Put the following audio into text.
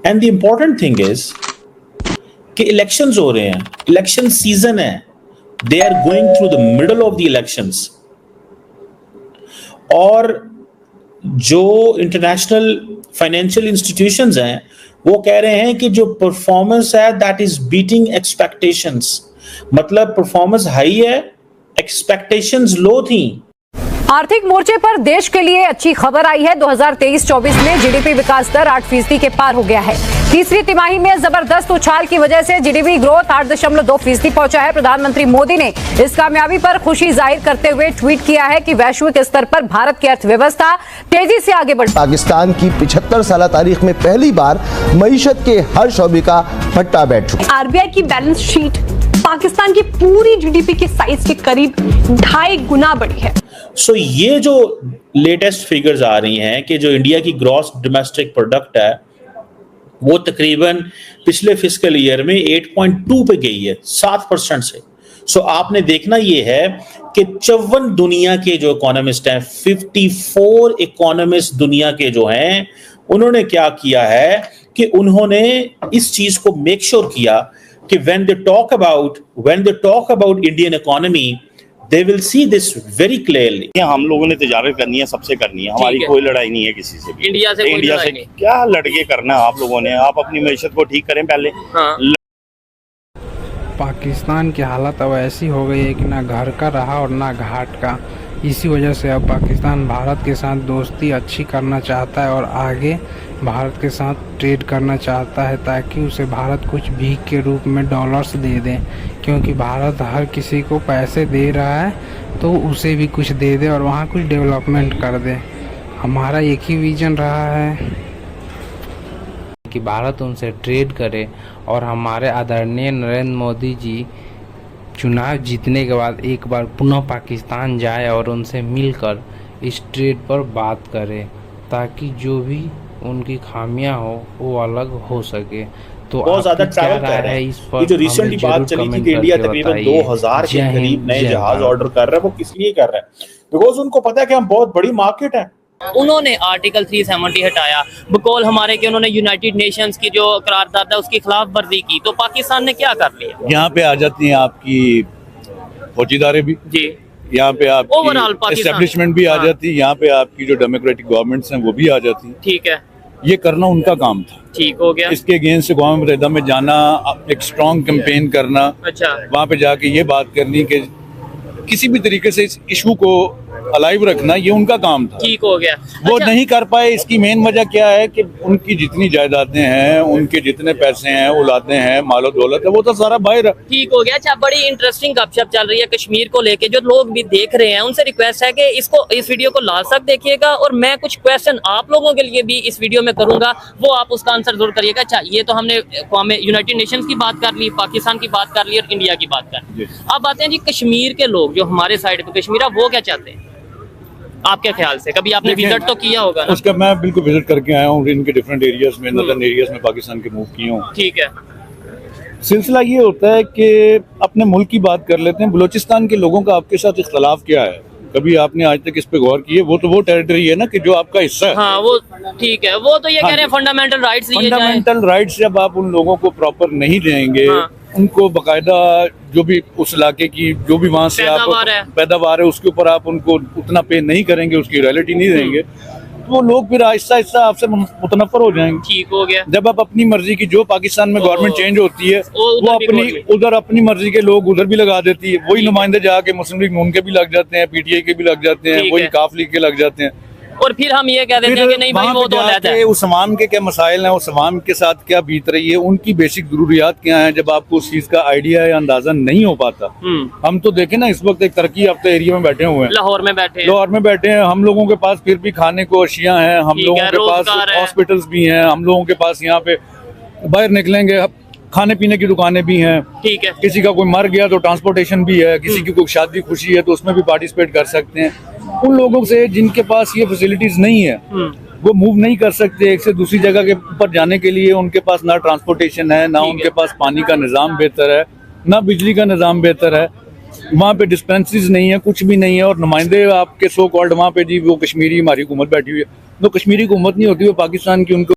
And the important thing is कि elections हो रहे हैं, इलेक्शन सीजन है, they are going through the middle of the elections, और जो इंटरनेशनल फाइनेंशियल इंस्टीट्यूशंस हैं वो कह रहे हैं कि जो परफॉर्मेंस है दैट इज बीटिंग एक्सपेक्टेशंस, मतलब परफॉर्मेंस हाई है, एक्सपेक्टेशंस लो थी। आर्थिक मोर्चे पर देश के लिए अच्छी खबर आई है। 2023-24 में जीडीपी विकास दर 8% के पार हो गया है। तीसरी तिमाही में जबरदस्त उछाल की वजह से जीडीपी ग्रोथ 8.2% पहुंचा है। प्रधानमंत्री मोदी ने इस कामयाबी पर खुशी जाहिर करते हुए ट्वीट किया है कि वैश्विक स्तर पर भारत की अर्थव्यवस्था तेजी से आगे बढ़। पाकिस्तान की 75 साल तारीख में पहली बार मईशत के हर शोबे का पट्टा बैठ चुका। आरबीआई की बैलेंस शीट पाकिस्तान की पूरी जीडीपी के साइज के करीब 2.5 गुना बढ़ी है। सो ये जो लेटेस्ट फिगर्स आ रही हैं कि जो इंडिया की ग्रॉस डोमेस्टिक प्रोडक्ट है वो तकरीबन पिछले फिस्कल ईयर में 8.2 पे गई है, 7% से। सो आपने देखना ये है कि 54 दुनिया के जो इकोनॉमिस्ट हैं, 54 इकोनॉमिस्ट दुनिया के जो हैं, उन्होंने क्या किया है कि उन्होंने इस चीज को मेक श्योर किया कि when they talk about Indian economy, they will see this very clearly. हम लोगों ने तिजारत करनी है, सबसे करनी है, हमारी कोई लड़ाई नहीं है किसी से भी। इंडिया से नहीं। क्या लड़के करना आप लोगों ने, आप अपनी मैशत को ठीक करें पहले। हाँ। पाकिस्तान की हालत अब ऐसी हो गई है कि ना घर का रहा और ना घाट का। इसी वजह से अब पाकिस्तान भारत के साथ दोस्ती अच्छी करना चाहता है और आगे भारत के साथ ट्रेड करना चाहता है, ताकि उसे भारत कुछ भीख के रूप में डॉलर्स दे दे, क्योंकि भारत हर किसी को पैसे दे रहा है तो उसे भी कुछ दे दे और वहाँ कुछ डेवलपमेंट कर दे। हमारा एक ही विजन रहा है कि भारत उनसे ट्रेड करे और हमारे आदरणीय नरेंद्र मोदी जी चुनाव जीतने के बाद एक बार पुनः पाकिस्तान जाए और उनसे मिलकर इस ट्रेड पर बात करे, ताकि जो भी उनकी खामियां हो वो अलग हो सके। तो बहुत ज्यादा ट्रैवल कर रहे हैं। इस पर ये जो रिसेंटली बात चली थी कि इंडिया तकरीबन 2000 के करीब नए जहाज ऑर्डर कर रहा है, वो किस लिए कर रहा है? बिकॉज उनको पता है कि हम बहुत बड़ी मार्केट है। उन्होंने आर्टिकल 370 हटाया, बकौल हमारे कि उन्होंने यूनाइटेड नेशंस की जो करारदाद है उसकी खिलाफ वर्जी की, तो पाकिस्तान ने क्या कर लिया? यहाँ पे आ जाती हैं आपकी फौजीदारे भी जी, यहाँ पे आपकी एस्टेब्लिशमेंट भी आ जाती है, यहाँ पे आपकी जो डेमोक्रेटिक गवर्नमेंट्स हैं वो भी आ जाती हैं। ठीक है, ये करना उनका काम था, ठीक हो गया। इसके अगेंस्ट अक़वाम मुत्तहिदा में जाना, एक स्ट्रॉन्ग कैंपेन करना, अच्छा, वहाँ पे जाके ये बात करनी कि किसी भी तरीके से इस इशू को अलाइव रखना, ये उनका काम था, ठीक हो गया। वो नहीं कर पाए। इसकी मेन वजह क्या है कि उनकी जितनी जायदादें हैं, उनके जितने पैसे हैं, औलादें हैं, मालो दौलत है, वो तो सारा बाहर है। ठीक हो गया। अच्छा, बड़ी इंटरेस्टिंग गपशप चल रही है कश्मीर को लेके, जो लोग भी देख रहे हैं उनसे रिक्वेस्ट है कि इस वीडियो को लास्ट तक देखिएगा, और मैं कुछ क्वेश्चन आप लोगों के लिए भी इस वीडियो में करूंगा, वो आप उसका आंसर जरूर करिएगा। अच्छा, ये तो हमने यूनाइटेड नेशंस की बात कर ली, पाकिस्तान की बात कर ली और इंडिया की बात कर ली। अब आते हैं जी कश्मीर के लोग, जो हमारे साइड पे कश्मीर है, वो क्या चाहते हैं आपके ख्याल से? कभी आपने विजिट तो किया होगा ना? उसका मैं बिल्कुल विजिट करके आया हूँ, इनके डिफरेंट एरियाज में, नॉर्दर्न एरियाज में पाकिस्तान के मूव किए हूँ। ठीक है। सिलसिला ये होता है कि अपने मुल्क की बात कर लेते हैं। बलूचिस्तान के लोगों का आपके साथ इख्तलाफ क्या है? कभी आपने आज तक इस पे गौर किए? वो तो वो टेरिटरी है ना कि जो आपका हिस्सा है। हाँ, वो ठीक है, वो तो ये कह रहे हैं फंडामेंटल राइट्स लिए जाएं। फंडामेंटल राइट्स जब आप उन लोगों को प्रॉपर नहीं देंगे, उनको बकायदा जो भी उस इलाके की जो भी वहाँ से आप पैदावार है उसके ऊपर आप उनको उतना पे नहीं करेंगे, उसकी रॉयल्टी नहीं देंगे, तो वो लोग फिर आहिस्ता आहिस्ता आपसे मुतनफर हो जाएंगे। ठीक हो गया। जब आप अपनी मर्जी की, जो पाकिस्तान में गवर्नमेंट चेंज होती है, वो अपनी उधर अपनी मर्जी के लोग उधर भी लगा देती है, वही नुमाइंदे जाके मुस्लिम लीग नून के भी लग जाते हैं, पीटीआई के भी लग जाते हैं, वही काफ लीग के लग जाते हैं, और फिर हम ये कह देते हैं कि नहीं भाई वो तो अलग है। उस अवाम के क्या मसाइल हैं, उस अवाम के साथ क्या बीत रही है, उनकी बेसिक जरूरियात क्या हैं, जब आपको उस चीज का आइडिया या अंदाजा नहीं हो पाता। हम तो देखें ना, इस वक्त एक तरक्की याफ्ता एरिया में बैठे हुए हैं, लाहौर में बैठे हैं। हम लोगों के पास फिर भी खाने को अशिया हैं, हम लोगों के पास हॉस्पिटल्स भी हैं, हम लोगों के पास यहाँ पे बाहर निकलेंगे खाने पीने की दुकानें भी हैं। ठीक है, किसी का कोई मर गया तो ट्रांसपोर्टेशन भी है, किसी की कोई शादी खुशी है तो उसमें भी पार्टिसिपेट कर सकते हैं। उन लोगों से जिनके पास ये फैसिलिटीज नहीं है, वो मूव नहीं कर सकते एक से दूसरी जगह के ऊपर जाने के लिए। उनके पास ना ट्रांसपोर्टेशन है, ना उनके पास पानी का निज़ाम बेहतर है, ना बिजली का निज़ाम बेहतर है, वहाँ पे डिस्पेंसरीज नहीं है, कुछ भी नहीं है। और नुमाइंदे आपके सो कॉल्ड वहाँ पे जी वो कश्मीरी हमारी हुकूमत बैठी हुई है, तो कश्मीरी हुकूमत नहीं होती, वो पाकिस्तान की उनको